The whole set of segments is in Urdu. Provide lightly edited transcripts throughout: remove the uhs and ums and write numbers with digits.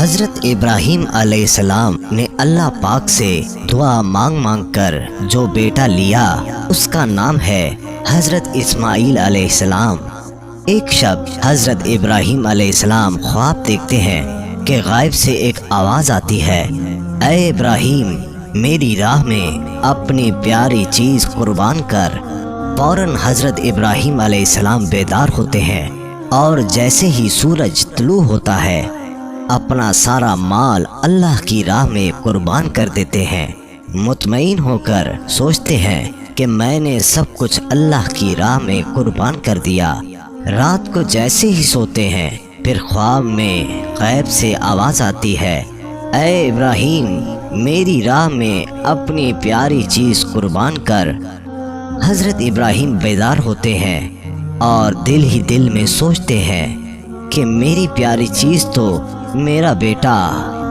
حضرت ابراہیم علیہ السلام نے اللہ پاک سے دعا مانگ مانگ کر جو بیٹا لیا اس کا نام ہے حضرت اسماعیل علیہ السلام۔ ایک شب حضرت ابراہیم علیہ السلام خواب دیکھتے ہیں کہ غائب سے ایک آواز آتی ہے، اے ابراہیم میری راہ میں اپنی پیاری چیز قربان کر۔ فوراً حضرت ابراہیم علیہ السلام بیدار ہوتے ہیں اور جیسے ہی سورج طلوع ہوتا ہے اپنا سارا مال اللہ کی راہ میں قربان کر دیتے ہیں۔ مطمئن ہو کر سوچتے ہیں کہ میں نے سب کچھ اللہ کی راہ میں قربان کر دیا۔ رات کو جیسے ہی سوتے ہیں پھر خواب میں غیب سے آواز آتی ہے، اے ابراہیم میری راہ میں اپنی پیاری چیز قربان کر۔ حضرت ابراہیم بیدار ہوتے ہیں اور دل ہی دل میں سوچتے ہیں کہ میری پیاری چیز تو میرا بیٹا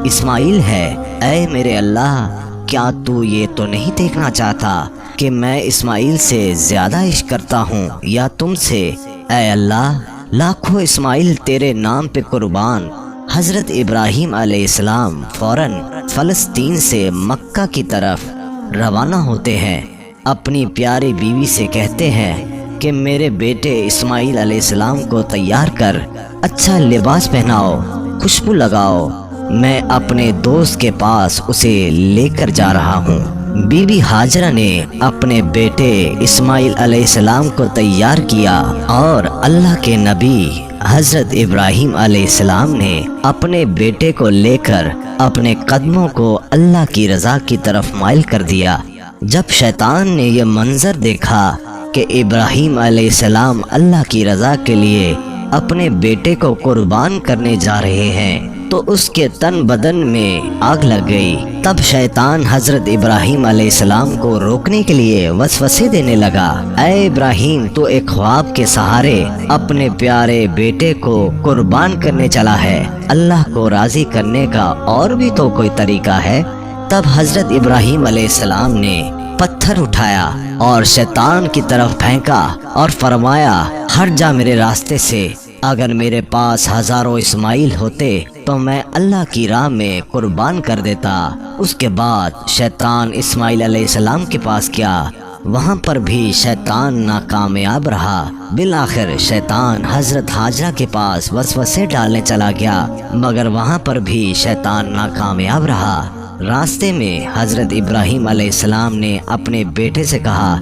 اسماعیل ہے۔ اے میرے اللہ، کیا تو یہ تو نہیں دیکھنا چاہتا کہ میں اسماعیل سے زیادہ عشق کرتا ہوں یا تم سے؟ اے اللہ، لاکھوں اسماعیل تیرے نام پہ قربان۔ حضرت ابراہیم علیہ السلام فوراً فلسطین سے مکہ کی طرف روانہ ہوتے ہیں۔ اپنی پیاری بیوی سے کہتے ہیں کہ میرے بیٹے اسماعیل علیہ السلام کو تیار کر، اچھا لباس پہناؤ، خوشبو لگاؤ، میں اپنے دوست کے پاس اسے لے کر جا رہا ہوں۔ بی بی ہاجرہ نے اپنے بیٹے اسماعیل علیہ السلام کو تیار کیا اور اللہ کے نبی حضرت ابراہیم علیہ السلام نے اپنے بیٹے کو لے کر اپنے قدموں کو اللہ کی رضا کی طرف مائل کر دیا۔ جب شیطان نے یہ منظر دیکھا کہ ابراہیم علیہ السلام اللہ کی رضا کے لیے اپنے بیٹے کو قربان کرنے جا رہے ہیں تو اس کے تن بدن میں آگ لگ گئی۔ تب شیطان حضرت ابراہیم علیہ السلام کو روکنے کے لیے وسوسے دینے لگا، اے ابراہیم تو ایک خواب کے سہارے اپنے پیارے بیٹے کو قربان کرنے چلا ہے، اللہ کو راضی کرنے کا اور بھی تو کوئی طریقہ ہے۔ تب حضرت ابراہیم علیہ السلام نے پتھر اٹھایا اور شیطان کی طرف پھینکا اور فرمایا، ہٹ جا میرے راستے سے، اگر میرے پاس ہزاروں اسماعیل ہوتے تو میں اللہ کی راہ میں قربان کر دیتا۔ اس کے بعد شیطان اسماعیل علیہ السلام کے پاس گیا، وہاں پر بھی شیطان ناکامیاب رہا۔ بالآخر شیطان حضرت ہاجرہ کے پاس وسوسے ڈالنے چلا گیا مگر وہاں پر بھی شیطان ناکامیاب رہا۔ راستے میں حضرت ابراہیم علیہ السلام نے اپنے بیٹے سے کہا،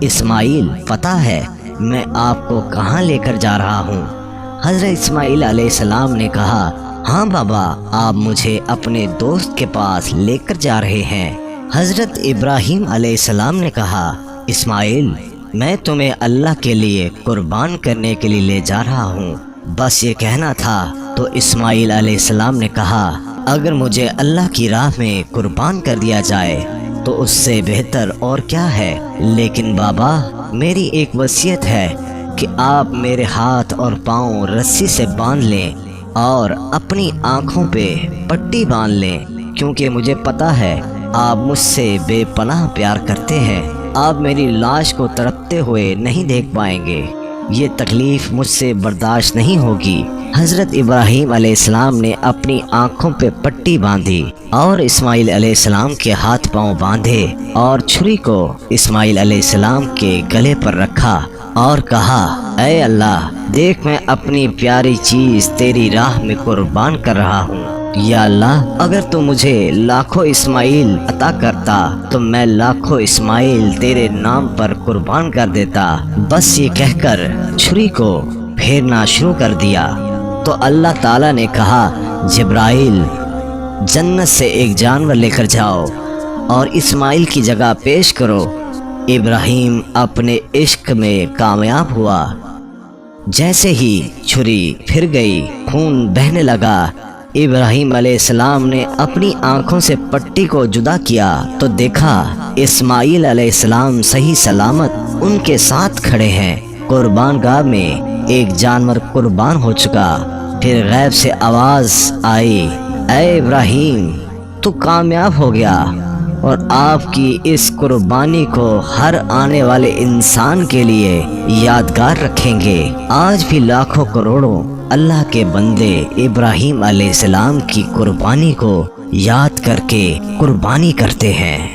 اسماعیل پتہ ہے میں آپ کو کہاں لے کر جا رہا ہوں؟ حضرت اسماعیل علیہ السلام نے کہا، ہاں بابا، آپ مجھے اپنے دوست کے پاس لے کر جا رہے ہیں۔ حضرت ابراہیم علیہ السلام نے کہا، اسماعیل میں تمہیں اللہ کے لیے قربان کرنے کے لیے لے جا رہا ہوں، بس یہ کہنا تھا۔ تو اسماعیل علیہ السلام نے کہا، اگر مجھے اللہ کی راہ میں قربان کر دیا جائے تو اس سے بہتر اور کیا ہے، لیکن بابا میری ایک وصیت ہے کہ آپ میرے ہاتھ اور پاؤں رسی سے باندھ لیں اور اپنی آنکھوں پہ پٹی باندھ لیں، کیونکہ مجھے پتہ ہے آپ مجھ سے بے پناہ پیار کرتے ہیں، آپ میری لاش کو تڑپتے ہوئے نہیں دیکھ پائیں گے، یہ تکلیف مجھ سے برداشت نہیں ہوگی۔ حضرت ابراہیم علیہ السلام نے اپنی آنکھوں پہ پٹی باندھی اور اسماعیل علیہ السلام کے ہاتھ پاؤں باندھے اور چھری کو اسماعیل علیہ السلام کے گلے پر رکھا اور کہا، اے اللہ دیکھ میں اپنی پیاری چیز تیری راہ میں قربان کر رہا ہوں، یا اللہ اگر تو مجھے لاکھوں اسماعیل عطا کرتا تو میں لاکھوں اسماعیل تیرے نام پر قربان کر دیتا۔ بس یہ کہہ کر چھری کو پھیرنا شروع کر دیا تو اللہ تعالیٰ نے کہا، جبرائیل جنت سے ایک جانور لے کر جاؤ اور اسماعیل کی جگہ پیش کرو۔ ابراہیم اپنے عشق میں کامیاب ہوا، جیسے ہی چھری پھر گئی خون بہنے لگا۔ ابراہیم علیہ السلام نے اپنی آنکھوں سے پٹی کو جدا کیا تو دیکھا اسماعیل علیہ السلام صحیح سلامت ان کے ساتھ کھڑے ہیں۔ قربان گاہ میں ایک جانور قربان ہو چکا۔ پھر غیب سے آواز آئی، اے ابراہیم تو کامیاب ہو گیا اور آپ کی اس قربانی کو ہر آنے والے انسان کے لیے یادگار رکھیں گے۔ آج بھی لاکھوں کروڑوں اللہ کے بندے ابراہیم علیہ السلام کی قربانی کو یاد کر کے قربانی کرتے ہیں۔